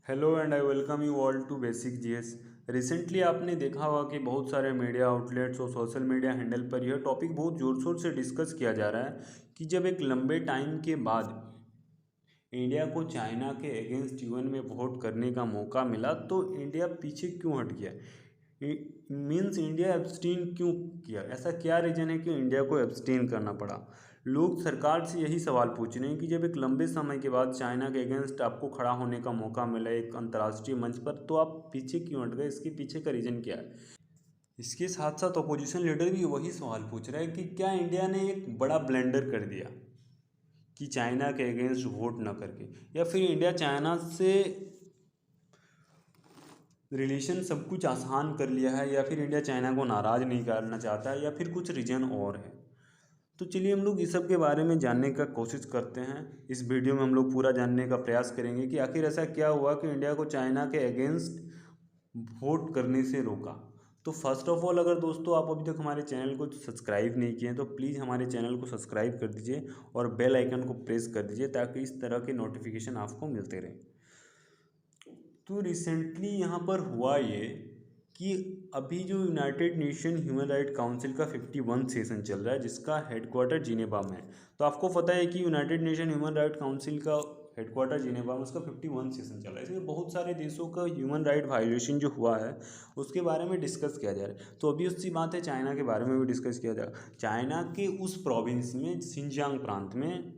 Hello and I welcome you all to basic GS. Recently आपने देखा होगा कि बहुत सारे मीडिया आउटलेट्स और सोशल मीडिया हैंडल पर यह टॉपिक बहुत ज़ोर शोर से डिस्कस किया जा रहा है कि जब एक लंबे टाइम के बाद इंडिया को चाइना के अगेंस्ट यूएन में वोट करने का मौका मिला तो इंडिया पीछे क्यों हट गया। मीन्स इंडिया एब्सटीन क्यों किया, ऐसा क्या रीज़न है कि इंडिया को एब्सटीन करना पड़ा। लोग सरकार से यही सवाल पूछ रहे हैं कि जब एक लंबे समय के बाद चाइना के अगेंस्ट आपको खड़ा होने का मौका मिला एक अंतर्राष्ट्रीय मंच पर, तो आप पीछे क्यों हट गए, इसके पीछे का रीज़न क्या है। इसके साथ साथ अपोजिशन लीडर भी वही सवाल पूछ रहा है कि क्या इंडिया ने एक बड़ा ब्लेंडर कर दिया कि चाइना के अगेंस्ट वोट न करके, या फिर इंडिया चाइना से रिलेशन सब कुछ आसान कर लिया है, या फिर इंडिया चाइना को नाराज़ नहीं करना चाहता है, या फिर कुछ रीजन और है। तो चलिए हम लोग इस सब के बारे में जानने का कोशिश करते हैं। इस वीडियो में हम लोग पूरा जानने का प्रयास करेंगे कि आखिर ऐसा क्या हुआ कि इंडिया को चाइना के अगेंस्ट वोट करने से रोका। तो फर्स्ट ऑफ ऑल, अगर दोस्तों आप अभी तक हमारे चैनल को सब्सक्राइब नहीं किए हैं तो प्लीज़ हमारे चैनल को सब्सक्राइब कर दीजिए और बेल आइकन को प्रेस कर दीजिए ताकि इस तरह के नोटिफिकेशन आपको मिलते रहें। तो रिसेंटली यहाँ पर हुआ ये कि अभी जो United nation human right council का 51 सेशन चल रहा है जिसका हेडक्वार्टर जिनेवा में है। तो आपको पता है कि United nation human right council का हेडक्वार्टर जिनेवा में उसका 51 सेशन चल रहा है। इसमें बहुत सारे देशों का ह्यूमन राइट वायलेशन जो हुआ है उसके बारे में डिस्कस किया जा रहा है। तो अभी उसकी बात है, चाइना के बारे में भी डिस्कस किया जाएगा। चाइना के उस प्रोविंस में, सिंजियांग प्रांत में,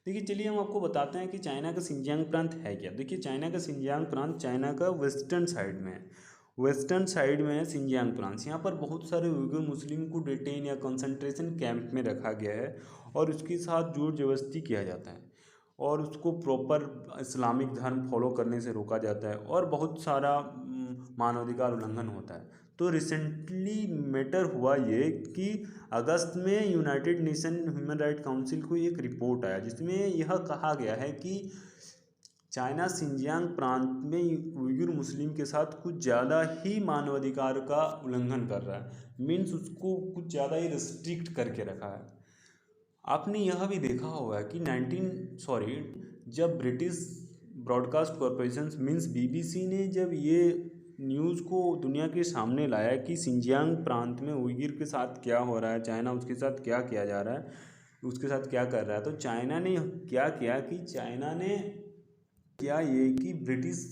देखिए चलिए हम आपको बताते हैं कि चाइना का सिंजियांग प्रांत है क्या। देखिए चाइना का सिंजियांग प्रांत चाइना का वेस्टर्न साइड में है। वेस्टर्न साइड में है सिंजियांग प्रांत। यहाँ पर बहुत सारे उइगर मुस्लिम को डिटेन या कंसंट्रेशन कैंप में रखा गया है और उसके साथ जोर जबरदस्ती किया जाता है और उसको प्रॉपर इस्लामिक धर्म फॉलो करने से रोका जाता है और बहुत सारा मानवाधिकार उल्लंघन होता है। तो रिसेंटली मैटर हुआ ये कि अगस्त में United nation human right council को एक रिपोर्ट आया जिसमें यह कहा गया है कि चाइना सिंजियांग प्रांत में उइगर मुस्लिम के साथ कुछ ज़्यादा ही मानवाधिकार का उल्लंघन कर रहा है। मीन्स उसको कुछ ज़्यादा ही रिस्ट्रिक्ट करके रखा है। आपने यह भी देखा होगा कि जब British broadcast corporation means BBC ने जब ये न्यूज़ को दुनिया के सामने लाया कि सिंजियांग प्रांत में उइगर के साथ क्या हो रहा है, चाइना उसके साथ क्या किया जा रहा है, उसके साथ क्या कर रहा है, तो चाइना ने क्या किया कि चाइना ने क्या ये कि British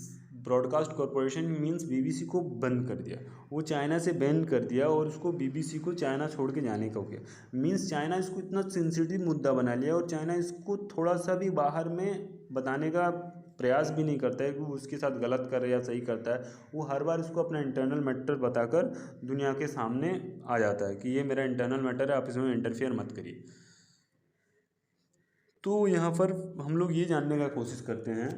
broadcast corporation means BBC को बंद कर दिया। वो चाइना से बैन कर दिया और उसको बीबीसी को चाइना छोड़ के जाने का हो गया। मीन्स चाइना इसको इतना सेंसिटिव मुद्दा बना लिया और चाइना इसको थोड़ा सा भी बाहर में बताने का प्रयास भी नहीं करता है कि वो उसके साथ गलत कर रहा है या सही करता है। वो हर बार इसको अपना इंटरनल मैटर बताकर दुनिया के सामने आ जाता है कि ये मेरा इंटरनल मैटर है, आप इसमें इंटरफेयर मत करिए। तो यहाँ पर हम लोग ये जानने का कोशिश करते हैं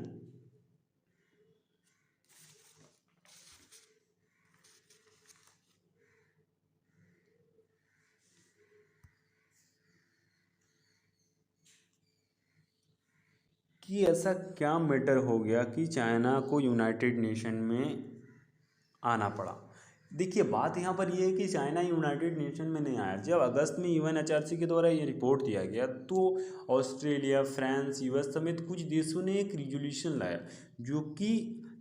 कि ऐसा क्या मैटर हो गया कि चाइना को यूनाइटेड नेशन में आना पड़ा। देखिए बात यहाँ पर यह है कि चाइना यूनाइटेड नेशन में नहीं आया। जब अगस्त में यूएनएचआरसी के द्वारा ये रिपोर्ट दिया गया तो ऑस्ट्रेलिया, फ्रांस, यूएस समेत कुछ देशों ने एक रिजोल्यूशन लाया जो कि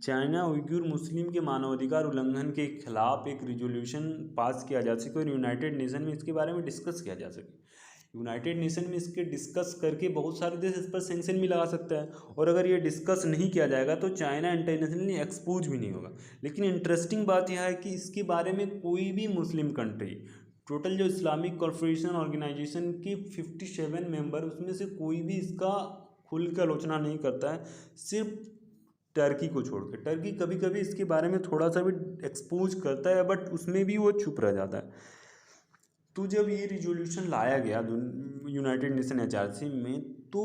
चाइना उइगर मुस्लिम के मानवाधिकार उल्लंघन के खिलाफ एक रिजोल्यूशन पास किया जा सके और यूनाइटेड नेशन में इसके बारे में डिस्कस किया जा सके। यूनाइटेड नेशन में इसके डिस्कस करके बहुत सारे देश इस पर सैंक्शन भी लगा सकता है और अगर ये डिस्कस नहीं किया जाएगा तो चाइना इंटरनेशनली एक्सपोज भी नहीं होगा। लेकिन इंटरेस्टिंग बात यह है कि इसके बारे में कोई भी मुस्लिम कंट्री, टोटल जो इस्लामिक कॉरपोरेशन ऑर्गेनाइजेशन की 57 मेंबर, उसमें से कोई भी इसका खुल कर आलोचना नहीं करता है, सिर्फ टर्की को छोड़कर। टर्की कभी कभी इसके बारे में थोड़ा सा भी एक्सपोज करता है बट उसमें भी वो चुप रह जाता है। तो जब ये रिजोल्यूशन लाया गया यूनाइटेड नेशन एचआरसी में तो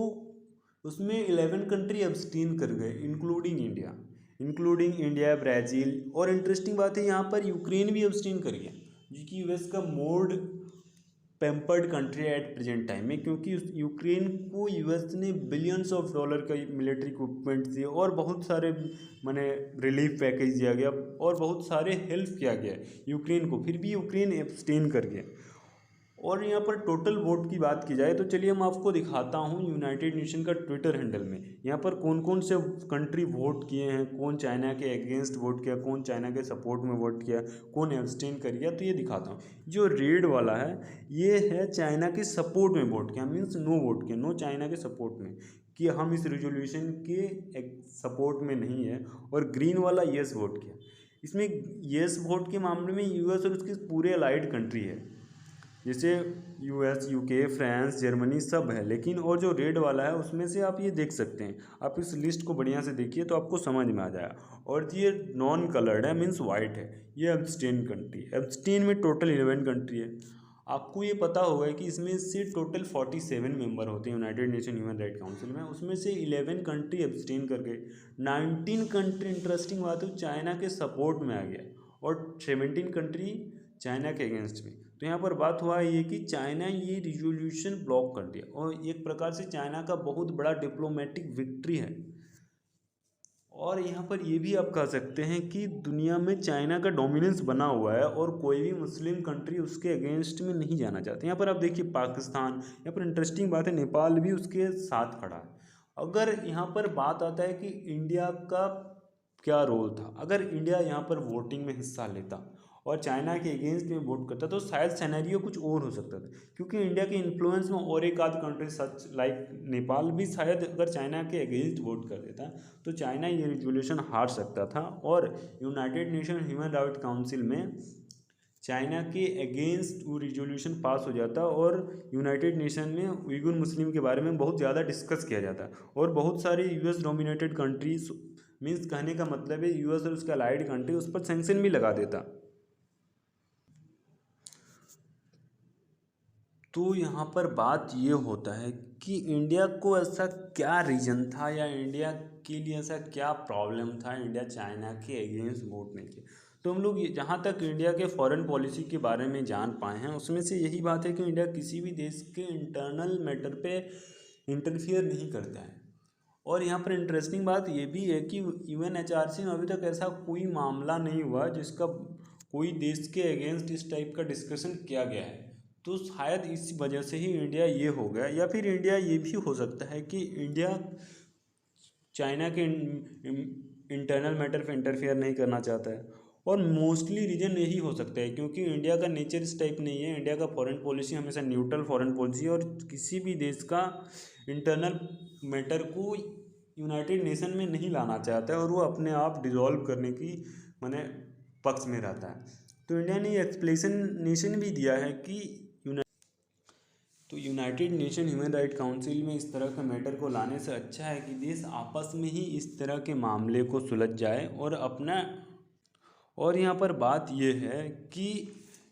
उसमें 11 कंट्री अब्सटीन कर गए इंक्लूडिंग इंडिया, ब्राज़ील। और इंटरेस्टिंग बात है यहाँ पर यूक्रेन भी अब्सटीन कर गया जो कि यूएस का most pampered country at present time में, क्योंकि यूक्रेन को यूएस ने बिलियंस ऑफ डॉलर का मिलिट्री इक्विपमेंट दिए और बहुत सारे माने रिलीफ पैकेज दिया गया और बहुत सारे हेल्प किया गया यूक्रेन को, फिर भी यूक्रेन एब्सटेन कर गया। और यहाँ पर टोटल वोट की बात की जाए तो चलिए मैं आपको दिखाता हूँ यूनाइटेड नेशन का ट्विटर हैंडल में यहाँ पर कौन कौन से कंट्री वोट किए हैं, कौन चाइना के अगेंस्ट वोट किया, कौन चाइना के सपोर्ट में वोट किया, कौन एब्सटेन कर गया। तो ये दिखाता हूँ। जो रेड वाला है ये है चाइना के सपोर्ट में वोट किया, मीन्स नो वोट किया, नो चाइना के सपोर्ट में कि हम इस रेजोल्यूशन के सपोर्ट में नहीं है। और ग्रीन वाला येस वोट किया। इसमें येस वोट के मामले में यूएस और उसके पूरे अलाइड कंट्री है, जैसे यूएस, यूके, फ्रांस, जर्मनी सब है। लेकिन और जो रेड वाला है उसमें से आप ये देख सकते हैं, आप इस लिस्ट को बढ़िया से देखिए तो आपको समझ में आ जाएगा। और ये नॉन कलर्ड है, मीन्स वाइट है, ये एब्सटेन कंट्री। एब्सटेन में टोटल 11 कंट्री है। आपको ये पता होगा कि इसमें से टोटल 47 मेंबर होते हैं United nation human right council में, उसमें से 11 कंट्री एब्सटेन कर गए। 19 कंट्री, इंटरेस्टिंग बात है, चाइना के सपोर्ट में आ गया और 17 कंट्री चाइना के अगेंस्ट में। तो यहाँ पर बात हुआ ये कि चाइना ये रिजोल्यूशन ब्लॉक कर दिया और एक प्रकार से चाइना का बहुत बड़ा डिप्लोमेटिक विक्ट्री है। और यहाँ पर ये भी आप कह सकते हैं कि दुनिया में चाइना का डोमिनेंस बना हुआ है और कोई भी मुस्लिम कंट्री उसके अगेंस्ट में नहीं जाना चाहते। यहाँ पर आप देखिए पाकिस्तान, यहाँ पर इंटरेस्टिंग बात है नेपाल भी उसके साथ खड़ा है। अगर यहाँ पर बात आता है कि इंडिया का क्या रोल था, अगर इंडिया यहाँ पर वोटिंग में हिस्सा लेता और चाइना के अगेंस्ट में वोट करता तो शायद सिनेरियो कुछ और हो सकता था, क्योंकि इंडिया के इन्फ्लुएंस में और एक आध कंट्री सच लाइक नेपाल भी शायद अगर चाइना के अगेंस्ट वोट कर देता तो चाइना ये रिजोल्यूशन हार सकता था और United nation human right council में चाइना के अगेंस्ट वो रिजोल्यूशन पास हो जाता और यूनाइटेड नेशन में उइगुर मुस्लिम के बारे में बहुत ज़्यादा डिस्कस किया जाता और बहुत सारे यूएस डोमिनेटेड कंट्रीज, मीन्स कहने का मतलब है यूएस और उसका अलाइड कंट्री उस पर सैंक्शन भी लगा देता। तो यहाँ पर बात ये होता है कि इंडिया को ऐसा क्या रीज़न था या इंडिया के लिए ऐसा क्या प्रॉब्लम था इंडिया चाइना के अगेंस्ट वोट नहीं किया। तो हम लोग जहाँ तक इंडिया के फॉरेन पॉलिसी के बारे में जान पाए हैं उसमें से यही बात है कि इंडिया किसी भी देश के इंटरनल मैटर पे इंटरफियर नहीं करता है। और यहाँ पर इंटरेस्टिंग बात ये भी है कि यूएनएचआरसी में अभी तक ऐसा कोई मामला नहीं हुआ जिसका कोई देश के अगेंस्ट इस टाइप का डिस्कशन किया गया है। तो शायद इस वजह से ही इंडिया ये हो गया, या फिर इंडिया ये भी हो सकता है कि इंडिया चाइना के इंटरनल मैटर पे इंटरफेयर नहीं करना चाहता है। और मोस्टली रीज़न यही हो सकता है क्योंकि इंडिया का नेचर इस टाइप नहीं है। इंडिया का फॉरेन पॉलिसी हमेशा न्यूट्रल फॉरेन पॉलिसी है और किसी भी देश का इंटरनल मैटर को यूनाइटेड नेशन में नहीं लाना चाहता है और वो अपने आप डिसॉल्व करने की माने पक्ष में रहता है। तो इंडिया ने ये एक्सप्लेनेशन भी दिया है कि United nation human right council में इस तरह के मैटर को लाने से अच्छा है कि देश आपस में ही इस तरह के मामले को सुलझ जाए और अपना। और यहाँ पर बात यह है कि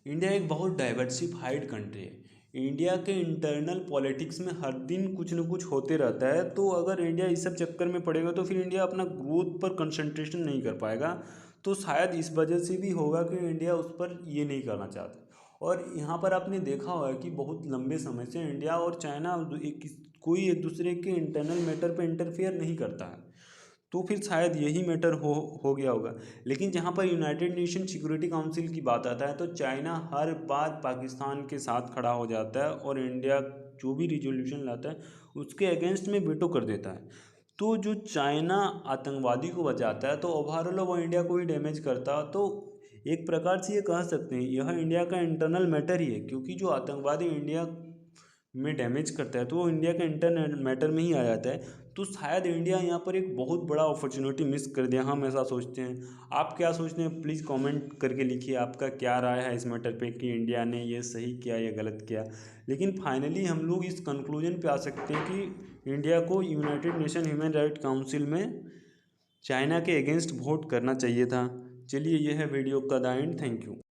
इंडिया एक बहुत डाइवर्सिफाइड कंट्री है। इंडिया के इंटरनल पॉलिटिक्स में हर दिन कुछ न कुछ होते रहता है। तो अगर इंडिया इस सब चक्कर में पड़ेगा तो फिर इंडिया अपना ग्रोथ पर कंसंट्रेशन नहीं कर पाएगा। तो शायद इस वजह से भी होगा कि इंडिया उस पर ये नहीं करना चाहता। और यहाँ पर आपने देखा होगा कि बहुत लंबे समय से इंडिया और चाइना कोई एक दूसरे के इंटरनल मैटर पर इंटरफेयर नहीं करता है। तो फिर शायद यही मैटर हो गया होगा। लेकिन जहाँ पर यूनाइटेड नेशन सिक्योरिटी काउंसिल की बात आता है तो चाइना हर बार पाकिस्तान के साथ खड़ा हो जाता है और इंडिया जो भी रिजोल्यूशन लाता है उसके अगेंस्ट में वेटो कर देता है। तो जो चाइना आतंकवादी को बचाता है तो ओवरऑल वो इंडिया को ही डैमेज करता। तो एक प्रकार से ये कह सकते हैं यह इंडिया का इंटरनल मैटर ही है, क्योंकि जो आतंकवादी इंडिया में डैमेज करता है तो वो इंडिया के इंटरनल मैटर में ही आ जाता है। तो शायद इंडिया यहाँ पर एक बहुत बड़ा अपॉर्चुनिटी मिस कर दिया, हम ऐसा सोचते हैं। आप क्या सोचते हैं प्लीज़ कमेंट करके लिखिए, आपका क्या राय है इस मैटर पे कि इंडिया ने ये सही किया या गलत किया। लेकिन फाइनली हम लोग इस कंक्लूजन पे आ सकते हैं कि इंडिया को United nation human right council में चाइना के अगेंस्ट वोट करना चाहिए था। चलिए यह है वीडियो का द एंड। Thank you.